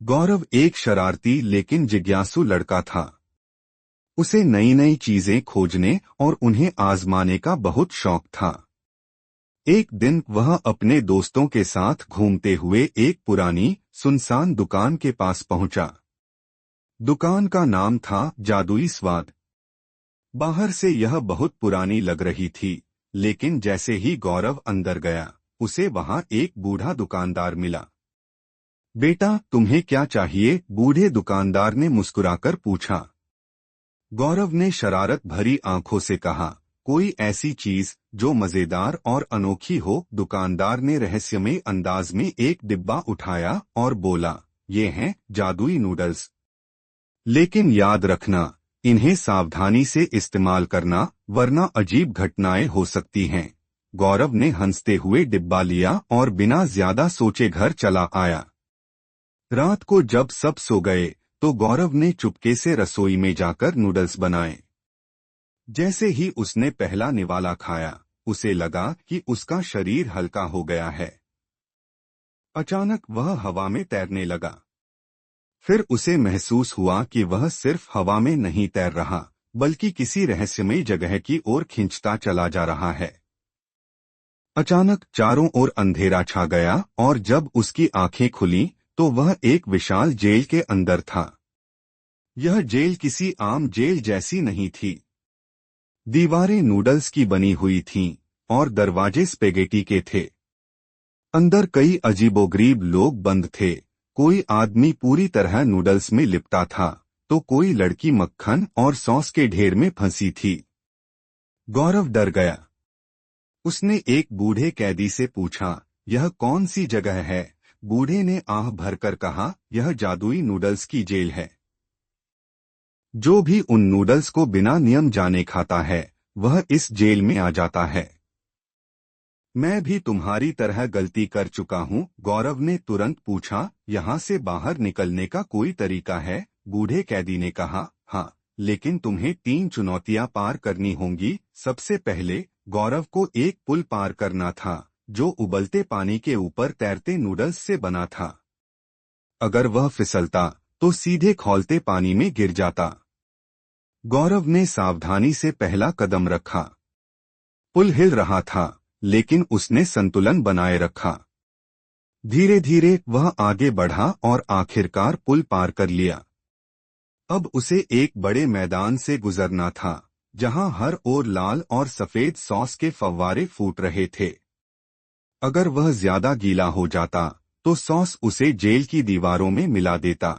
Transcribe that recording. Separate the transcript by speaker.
Speaker 1: गौरव एक शरारती लेकिन जिज्ञासु लड़का था। उसे नई नई चीजें खोजने और उन्हें आजमाने का बहुत शौक था। एक दिन वह अपने दोस्तों के साथ घूमते हुए एक पुरानी सुनसान दुकान के पास पहुंचा। दुकान का नाम था जादुई स्वाद। बाहर से यह बहुत पुरानी लग रही थी, लेकिन जैसे ही गौरव अंदर गया उसे वहां एक बूढ़ा दुकानदार मिला। बेटा, तुम्हें क्या चाहिए? बूढ़े दुकानदार ने मुस्कुराकर पूछा। गौरव ने शरारत भरी आंखों से कहा, कोई ऐसी चीज जो मजेदार और अनोखी हो। दुकानदार ने रहस्यमय अंदाज में एक डिब्बा उठाया और बोला, ये हैं जादुई नूडल्स। लेकिन याद रखना, इन्हें सावधानी से इस्तेमाल करना, वरना अजीब घटनाएं हो सकती हैं। गौरव ने हंसते हुए डिब्बा लिया और बिना ज्यादा सोचे घर चला आया। रात को जब सब सो गए तो गौरव ने चुपके से रसोई में जाकर नूडल्स बनाए। जैसे ही उसने पहला निवाला खाया, उसे लगा कि उसका शरीर हल्का हो गया है। अचानक वह हवा में तैरने लगा। फिर उसे महसूस हुआ कि वह सिर्फ हवा में नहीं तैर रहा, बल्कि किसी रहस्यमय जगह की ओर खींचता चला जा रहा है। अचानक चारों ओर अंधेरा छा गया और जब उसकी आंखें खुलीं तो वह एक विशाल जेल के अंदर था। यह जेल किसी आम जेल जैसी नहीं थी। दीवारें नूडल्स की बनी हुई थीं और दरवाजे स्पेगेटी के थे। अंदर कई अजीबोगरीब लोग बंद थे। कोई आदमी पूरी तरह नूडल्स में लिपटा था, तो कोई लड़की मक्खन और सॉस के ढेर में फंसी थी। गौरव डर गया। उसने एक बूढ़े कैदी से पूछा, यह कौन सी जगह है? बूढ़े ने आह भरकर कहा, यह जादुई नूडल्स की जेल है। जो भी उन नूडल्स को बिना नियम जाने खाता है, वह इस जेल में आ जाता है। मैं भी तुम्हारी तरह गलती कर चुका हूँ। गौरव ने तुरंत पूछा, यहाँ से बाहर निकलने का कोई तरीका है? बूढ़े कैदी ने कहा, हाँ, लेकिन तुम्हें 3 चुनौतियां पार करनी होंगी। सबसे पहले गौरव को एक पुल पार करना था, जो उबलते पानी के ऊपर तैरते नूडल्स से बना था। अगर वह फिसलता तो सीधे खौलते पानी में गिर जाता। गौरव ने सावधानी से पहला कदम रखा। पुल हिल रहा था, लेकिन उसने संतुलन बनाए रखा। धीरे धीरे वह आगे बढ़ा और आखिरकार पुल पार कर लिया। अब उसे एक बड़े मैदान से गुजरना था, जहां हर ओर लाल और सफेद सॉस के फव्वारे फूट रहे थे। अगर वह ज्यादा गीला हो जाता तो सॉस उसे जेल की दीवारों में मिला देता।